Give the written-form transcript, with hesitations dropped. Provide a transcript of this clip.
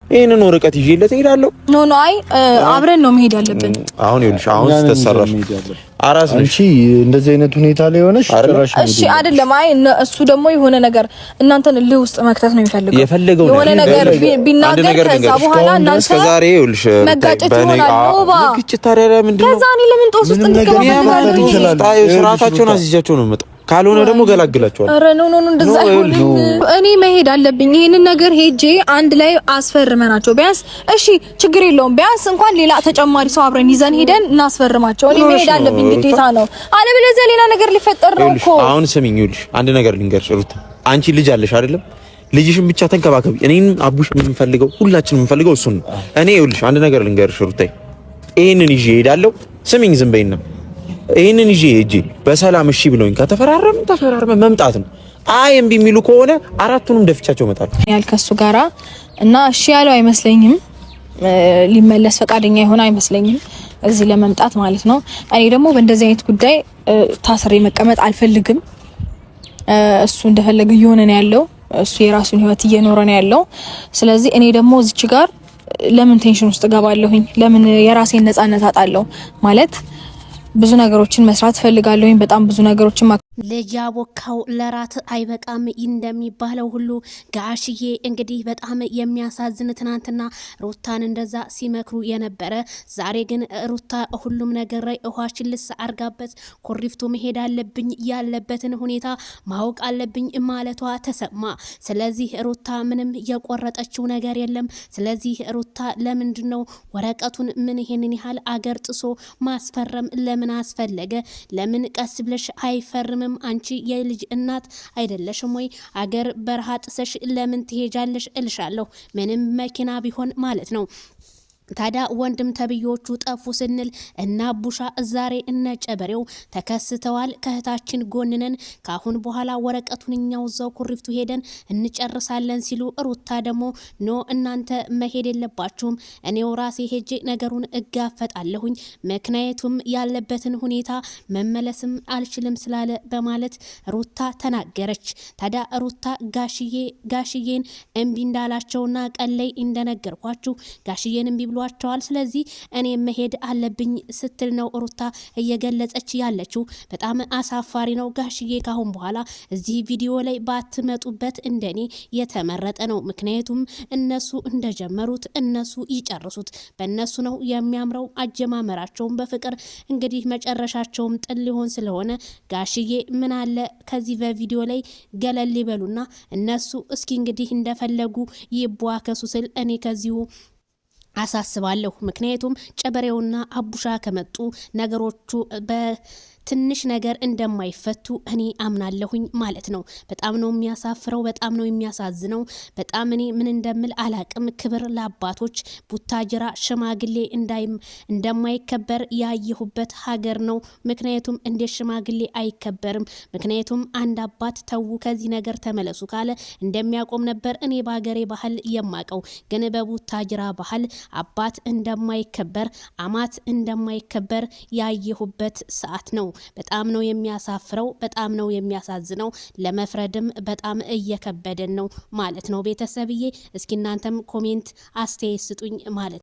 ይሄንን ወረቀት ይዤለት እሄዳለሁ። ኖ አይ አብረን ነው መሄድ ያለብን። አሁን ይኸውልሽ አሁን ተሰራሽ አራስ ነሽ እንደዚህ አይነት ሁኔታ ላይ ሆነሽ ጭራሽ እሺ አይደለም። አይ እሱ ደግሞ የሆነ ነገር እናንተን ልህ ውስጥ መክተት ነው የሚፈልገው የሆነ ነገር ቢናገር ከዛ በኋላ እናንተ ከዛሬ ይኸውልሽ መጋጨት ይሆናል። ግጭት ታዲያ ምንድነው? ከዛ እኔ ለምን ጦስ ውስጥ እንድትገባ ስርዓታቸውን አዝዣቸው ነው የምመጣው። ካልሆነ ደግሞ ገላግላቸዋል። አረ ኖ እንደዛ አይሆንም። እኔ መሄድ አለብኝ። ይሄንን ነገር ሄጄ አንድ ላይ አስፈርመናቸው ቢያንስ እሺ ችግር የለውም። ቢያንስ እንኳን ሌላ ተጨማሪ ሰው አብረን ይዘን ሄደን እናስፈርማቸው። እኔ መሄድ አለብኝ ግዴታ ነው። አለበለዚያ ሌላ ነገር ሊፈጠር ነው እኮ። አሁን ስሚኝ፣ ይኸውልሽ አንድ ነገር ልንገርሽ ሩታ፣ አንቺ ልጅ አለሽ አይደለም? ልጅሽን ብቻ ተንከባከቢ። እኔን አቡሽ የምንፈልገው ሁላችንም የምንፈልገው እሱን ነው። እኔ ይኸውልሽ አንድ ነገር ልንገርሽ ሩታ፣ ይሄንን ይዤ እሄዳለሁ። ስሚኝ ዝም በይና ይሄንን ይዤ እጂ በሰላም እሺ ብለውኝ ከተፈራረመ መምጣት ነው። አይ እምቢ የሚሉ ከሆነ አራቱንም ደፍቻቸው እመጣለሁ ያልከሱ ጋራ እና እሺ ያለው አይመስለኝም። ሊመለስ ፈቃደኛ ይሆን አይመስለኝም እዚህ ለመምጣት ማለት ነው። እኔ ደግሞ በእንደዚህ አይነት ጉዳይ ታስሬ መቀመጥ አልፈልግም። እሱ እንደፈለገ እየሆነ ነው ያለው። እሱ የራሱን ህይወት እየኖረ ነው ያለው። ስለዚህ እኔ ደግሞ እዚች ጋር ለምን ቴንሽን ውስጥ ገባለሁኝ? ለምን የራሴን ነፃነት አጣለሁ? ማለት ብዙ ነገሮችን መስራት ፈልጋለሁ። በጣም ብዙ ነገሮችን ልጅ ያቦካው ለራት አይበቃም እንደሚባለው ሁሉ ጋሽዬ እንግዲህ በጣም የሚያሳዝን ትናንትና ሩታን እንደዛ ሲመክሩ የነበረ ዛሬ ግን ሩታ ሁሉም ነገር ላይ ውሃችን ልስ አርጋበት ኮሪፍቱ መሄድ አለብኝ ያለበትን ሁኔታ ማወቅ አለብኝ ማለቷ ተሰማ። ስለዚህ ሩታ ምንም የቆረጠችው ነገር የለም። ስለዚህ ሩታ ለምንድነው ወረቀቱን ምን ይሄንን ያህል አገር ጥሶ ማስፈረም ለምን አስፈለገ? ለምን ቀስ ብለሽ አይፈርም? አንቺ የልጅ እናት አይደለሽም ወይ? አገር በረሃ ጥሰሽ ለምን ትሄጃለሽ እልሻለሁ። ምንም መኪና ቢሆን ማለት ነው። ታዲያ ወንድም ተብዮቹ ጠፉ ስንል እና ቡሻ ዛሬ እነ ጨበሬው ተከስተዋል። ከእህታችን ጎንነን ካሁን በኋላ ወረቀቱን እኛው እዛው ኩሪፍቱ ሄደን እንጨርሳለን ሲሉ ሩታ ደግሞ ኖ እናንተ መሄድ የለባችሁም እኔው ራሴ ሄጄ ነገሩን እጋፈጣለሁኝ ምክንያቱም ያለበትን ሁኔታ መመለስም አልችልም ስላለ በማለት ሩታ ተናገረች። ታዲያ ሩታ ጋሽዬን እምቢ እንዳላቸውና ቀለይ እንደነገርኳችሁ ጋሽዬን እምቢ ብሏቸዋል። ስለዚህ እኔ መሄድ አለብኝ ስትል ነው ሩታ እየገለጸች ያለችው። በጣም አሳፋሪ ነው። ጋሽዬ ካሁን በኋላ እዚህ ቪዲዮ ላይ ባትመጡበት እንደኔ የተመረጠ ነው። ምክንያቱም እነሱ እንደጀመሩት እነሱ ይጨርሱት። በእነሱ ነው የሚያምረው። አጀማመራቸውም በፍቅር እንግዲህ መጨረሻቸውም ጥል ሊሆን ስለሆነ ጋሽዬ ምን አለ ከዚህ በቪዲዮ ላይ ገለል ይበሉና እነሱ እስኪ እንግዲህ እንደፈለጉ ይቧከሱ ስል እኔ ከዚሁ አሳስባለሁ። ምክንያቱም ጨበሬውና አቡሻ ከመጡ ነገሮቹ ትንሽ ነገር እንደማይፈቱ እኔ አምናለሁኝ ማለት ነው። በጣም ነው የሚያሳፍረው። በጣም ነው የሚያሳዝነው። በጣም እኔ ምን እንደምል አላቅም። ክብር ለአባቶች። ቡታጅራ ሽማግሌ እንደማይከበር ያየሁበት ሀገር ነው። ምክንያቱም እንደ ሽማግሌ አይከበርም። ምክንያቱም አንድ አባት ተዉ ከዚህ ነገር ተመለሱ ካለ እንደሚያቆም ነበር እኔ በሀገሬ ባህል የማቀው። ግን በቡታጅራ ባህል አባት እንደማይከበር አማት እንደማይከበር ያየሁበት ሰዓት ነው። በጣም ነው የሚያሳፍረው። በጣም ነው የሚያሳዝነው። ለመፍረድም በጣም እየከበደን ነው ማለት ነው። ቤተሰብዬ እስኪ እናንተም ኮሜንት አስተያየት ስጡኝ ማለት